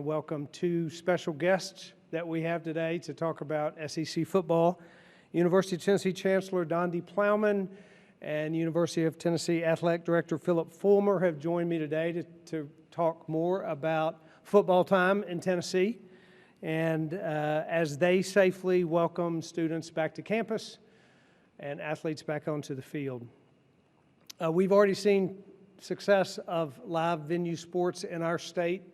welcome two special guests that we have today to talk about SEC football. University of Tennessee Chancellor Donde Plowman and University of Tennessee Athletic Director Phillip Fulmer have joined me today to talk more about football time in Tennessee, and as they safely welcome students back to campus and athletes back onto the field. We've already seen success of live venue sports in our state.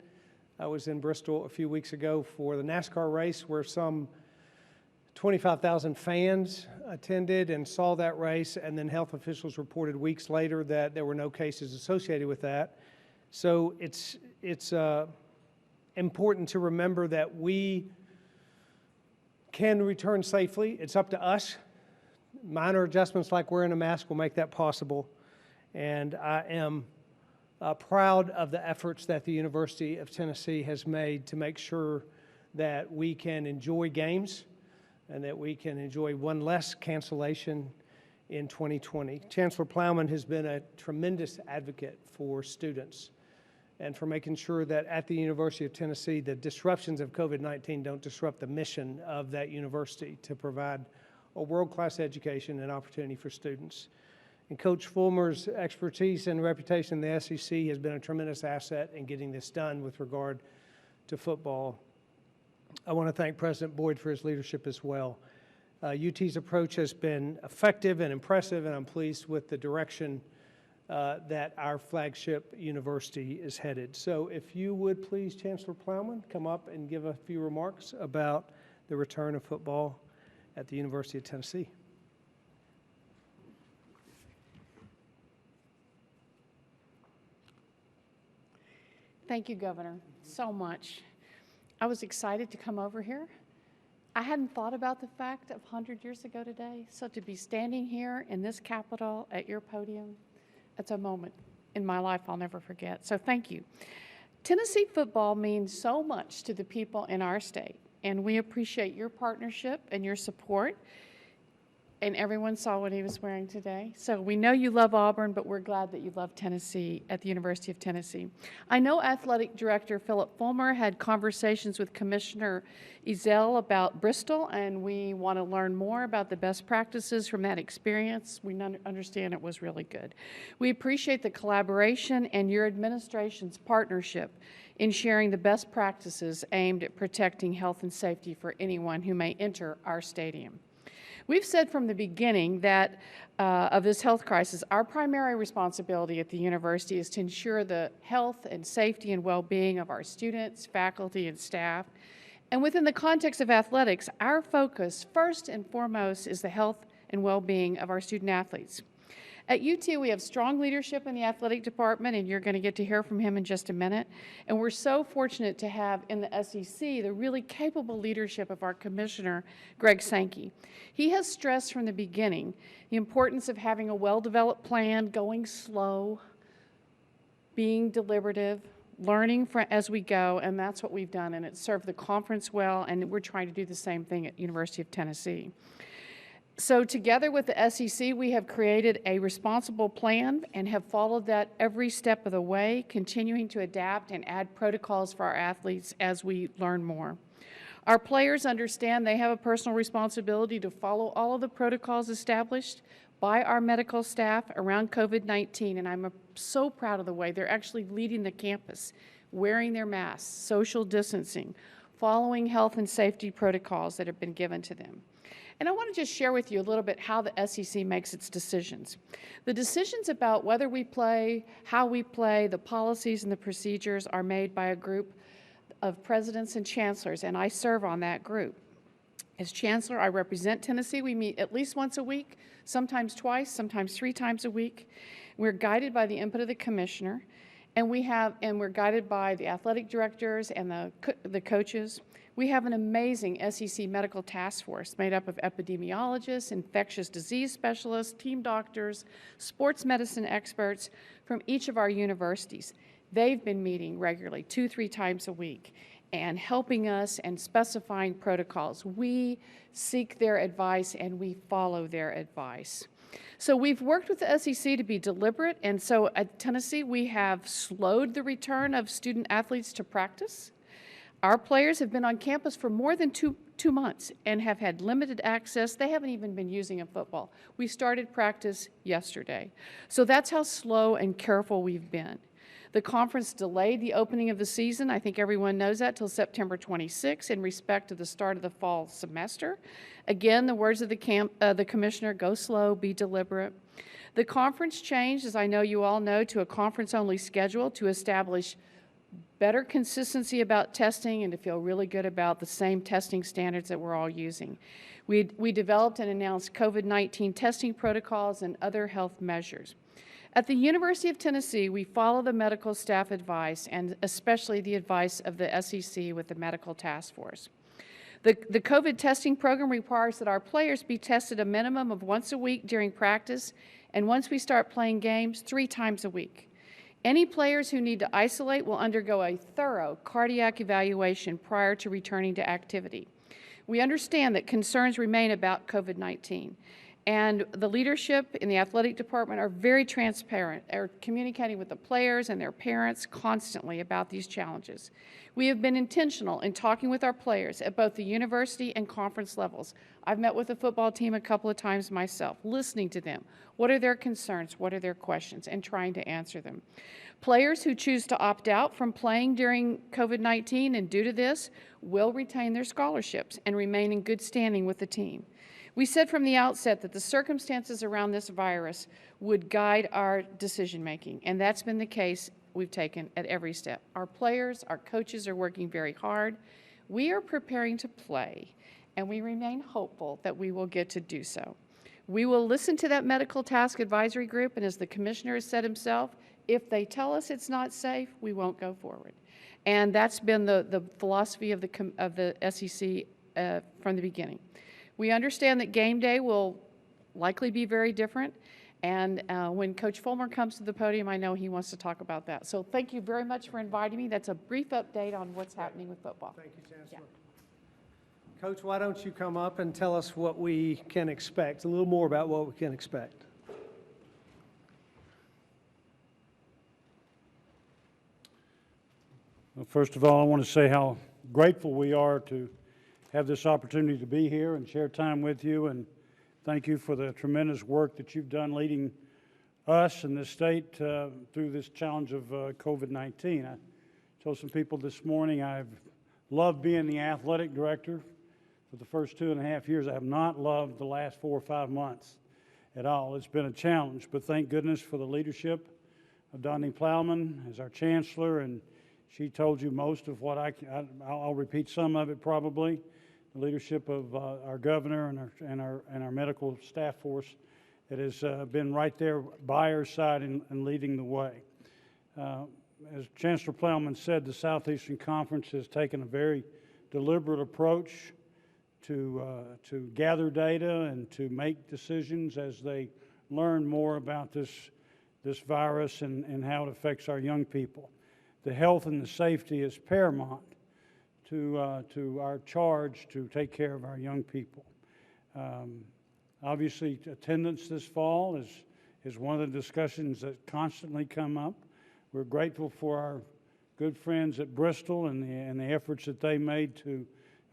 I was in Bristol a few weeks ago for the NASCAR race where some 25,000 fans attended and saw that race, and then health officials reported weeks later that there were no cases associated with that. So it's important to remember that we can return safely. It's up to us. Minor adjustments like wearing a mask will make that possible. And I am proud of the efforts that the University of Tennessee has made to make sure that we can enjoy games and that we can enjoy one less cancellation in 2020. Chancellor Plowman has been a tremendous advocate for students and for making sure that at the University of Tennessee, the disruptions of COVID-19 don't disrupt the mission of that university to provide a world-class education and opportunity for students. And Coach Fulmer's expertise and reputation in the SEC has been a tremendous asset in getting this done with regard to football. I want to thank President Boyd for his leadership as well. UT's approach has been effective and impressive, and I'm pleased with the direction that our flagship university is headed. So if you would please, Chancellor Plowman, come up and give a few remarks about the return of football at the University of Tennessee. Thank you, Governor, so much. I was excited to come over here. I hadn't thought about the fact of 100 years ago today, so to be standing here in this Capitol at your podium, it's a moment in my life I'll never forget, so thank you. Tennessee football means so much to the people in our state, and we appreciate your partnership and your support. And everyone saw what he was wearing today. So we know you love Auburn, but we're glad that you love Tennessee at the University of Tennessee. I know Athletic Director Phillip Fulmer had conversations with Commissioner Ezell about Bristol, and we want to learn more about the best practices from that experience. We understand it was really good. We appreciate the collaboration and your administration's partnership in sharing the best practices aimed at protecting health and safety for anyone who may enter our stadium. We've said from the beginning that of this health crisis, our primary responsibility at the university is to ensure the health and safety and well-being of our students, faculty, and staff. And within the context of athletics, our focus first and foremost is the health and well-being of our student athletes. At UT, we have strong leadership in the athletic department, and you're going to get to hear from him in just a minute. And we're so fortunate to have in the SEC the really capable leadership of our commissioner, Greg Sankey. He has stressed from the beginning the importance of having a well-developed plan, going slow, being deliberative, learning as we go, and that's what we've done, and it's served the conference well, and we're trying to do the same thing at University of Tennessee. So together with the SEC, we have created a responsible plan and have followed that every step of the way, continuing to adapt and add protocols for our athletes as we learn more. Our players understand they have a personal responsibility to follow all of the protocols established by our medical staff around COVID-19, and I'm so proud of the way they're actually leading the campus, wearing their masks, social distancing, following health and safety protocols that have been given to them. And I want to just share with you a little bit how the SEC makes its decisions. The decisions about whether we play, how we play, the policies and the procedures are made by a group of presidents and chancellors, and I serve on that group. As chancellor, I represent Tennessee. We meet at least once a week, sometimes twice, sometimes 3 times a week. We're guided by the input of the commissioner, and we're guided by the athletic directors and the coaches. We have an amazing SEC medical task force made up of epidemiologists, infectious disease specialists, team doctors, sports medicine experts from each of our universities. They've been meeting regularly 2-3 times a week and helping us and specifying protocols. We seek their advice and we follow their advice. So we've worked with the SEC to be deliberate, and so at Tennessee we have slowed the return of student athletes to practice. Our players have been on campus for more than two months and have had limited access. They haven't even been using a football. We started practice yesterday. So that's how slow and careful we've been. The conference delayed the opening of the season, I think everyone knows that, till September 26 in respect to the start of the fall semester. Again, the words of the commissioner, go slow, be deliberate. The conference changed, as I know you all know, to a conference-only schedule to establish better consistency about testing and to feel really good about the same testing standards that we're all using. We developed and announced COVID-19 testing protocols and other health measures. At the University of Tennessee, we follow the medical staff advice and especially the advice of the SEC with the medical task force. The COVID testing program requires that our players be tested a minimum of once a week during practice, and once we start playing games, 3 times a week. Any players who need to isolate will undergo a thorough cardiac evaluation prior to returning to activity. We understand that concerns remain about COVID-19, and the leadership in the athletic department are very transparent, are communicating with the players and their parents constantly about these challenges. We have been intentional in talking with our players at both the university and conference levels. I've met with the football team a couple of times myself, listening to them. What are their concerns? What are their questions? And trying to answer them. Players who choose to opt out from playing during COVID-19 and due to this will retain their scholarships and remain in good standing with the team. We said from the outset that the circumstances around this virus would guide our decision-making, and that's been the case we've taken at every step. Our players, our coaches are working very hard. We are preparing to play, and we remain hopeful that we will get to do so. We will listen to that medical task advisory group, and as the commissioner has said himself, if they tell us it's not safe, we won't go forward. And that's been the philosophy of the SEC from the beginning. We understand that game day will likely be very different, and when Coach Fulmer comes to the podium, I know he wants to talk about that. So thank you very much for inviting me. That's a brief update on what's happening with football. Thank you, Chancellor. Yeah. Coach, why don't you come up and tell us what we can expect, a little more about what we can expect. Well, first of all, I want to say how grateful we are to have this opportunity to be here and share time with you, and thank you for the tremendous work that you've done leading us and the state through this challenge of COVID-19. I told some people this morning I've loved being the athletic director for the first 2.5 years. I have not loved the last 4 or 5 months at all. It's been a challenge, but thank goodness for the leadership of Donde Plowman as our chancellor, and she told you most of what I'll repeat some of it probably. The leadership of our governor and our medical staff force that has been right there by our side and leading the way. As Chancellor Plowman said, the Southeastern Conference has taken a very deliberate approach to gather data and to make decisions as they learn more about this virus and how it affects our young people. The health and the safety is paramount to our charge to take care of our young people. Obviously, attendance this fall is one of the discussions that constantly come up. We're grateful for our good friends at Bristol and the efforts that they made to,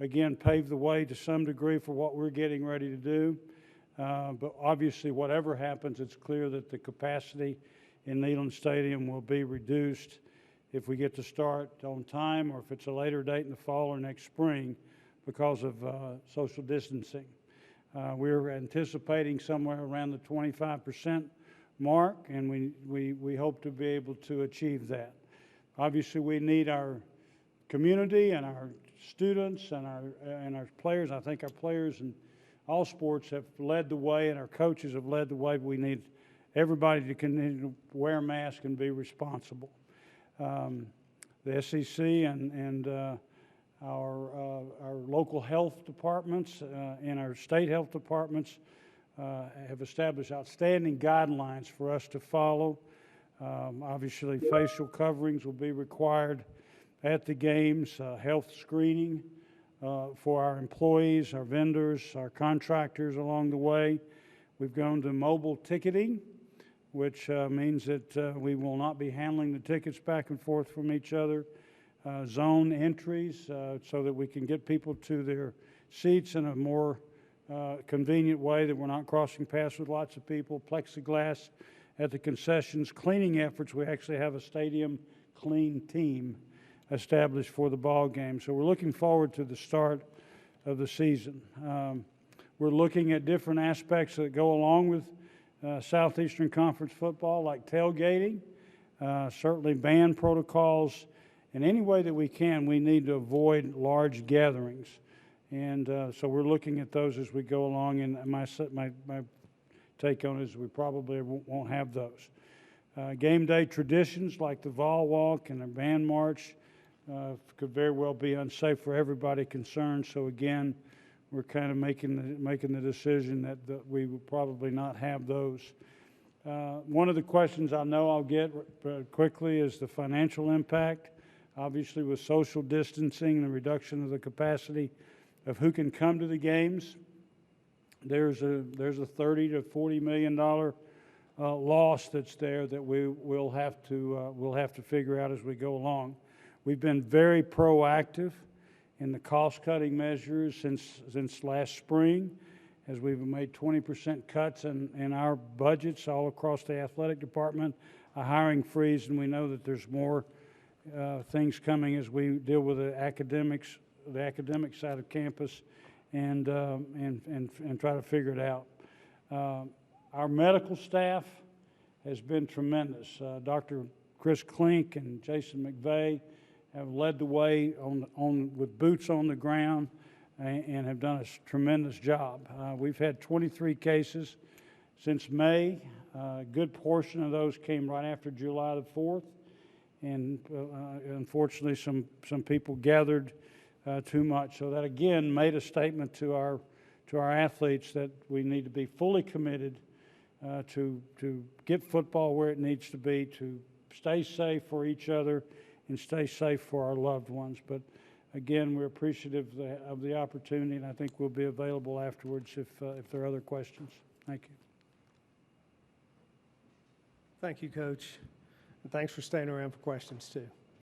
again, pave the way to some degree for what we're getting ready to do. But obviously, whatever happens, it's clear that the capacity in Neyland Stadium will be reduced if we get to start on time or if it's a later date in the fall or next spring because of social distancing. We're anticipating somewhere around the 25% mark, and we hope to be able to achieve that. Obviously, we need our community and our students and our players. I think our players in all sports have led the way and our coaches have led the way. We need everybody to continue to wear masks and be responsible. The SEC and our local health departments and our state health departments have established outstanding guidelines for us to follow. Obviously, facial coverings will be required at the games, health screening for our employees, our vendors, our contractors along the way. We've gone to mobile ticketing, which means that we will not be handling the tickets back and forth from each other. zone entries so that we can get people to their seats in a more convenient way, that we're not crossing paths with lots of people. Plexiglass at the concessions. Cleaning efforts, we actually have a stadium clean team established for the ball game. So we're looking forward to the start of the season. We're looking at different aspects that go along with Southeastern Conference football, like tailgating, certainly band protocols, and any way that we can, we need to avoid large gatherings. And so we're looking at those as we go along, and my take on it is we probably won't have those. Game day traditions like the Vol Walk and the Band March could very well be unsafe for everybody concerned. So again, we're kind of making the decision that we will probably not have those. One of the questions I know I'll get quickly is the financial impact. Obviously, with social distancing, the reduction of the capacity of who can come to the games, there's a $30 to $40 million loss that's there that we'll have to figure out as we go along. We've been very proactive in the cost-cutting measures since last spring, as we've made 20% cuts in our budgets all across the athletic department, a hiring freeze, and we know that there's more things coming as we deal with the academic side of campus, and try to figure it out. Our medical staff has been tremendous. Dr. Chris Klink and Jason McVeigh have led the way with boots on the ground and have done a tremendous job. We've had 23 cases since May. A good portion of those came right after July the 4th. And unfortunately, some people gathered too much. So that, again, made a statement to our athletes that we need to be fully committed to get football where it needs to be, to stay safe for each other and stay safe for our loved ones. But again, we're appreciative of the opportunity, and I think we'll be available afterwards if there are other questions. Thank you. Thank you, Coach. And thanks for staying around for questions, too.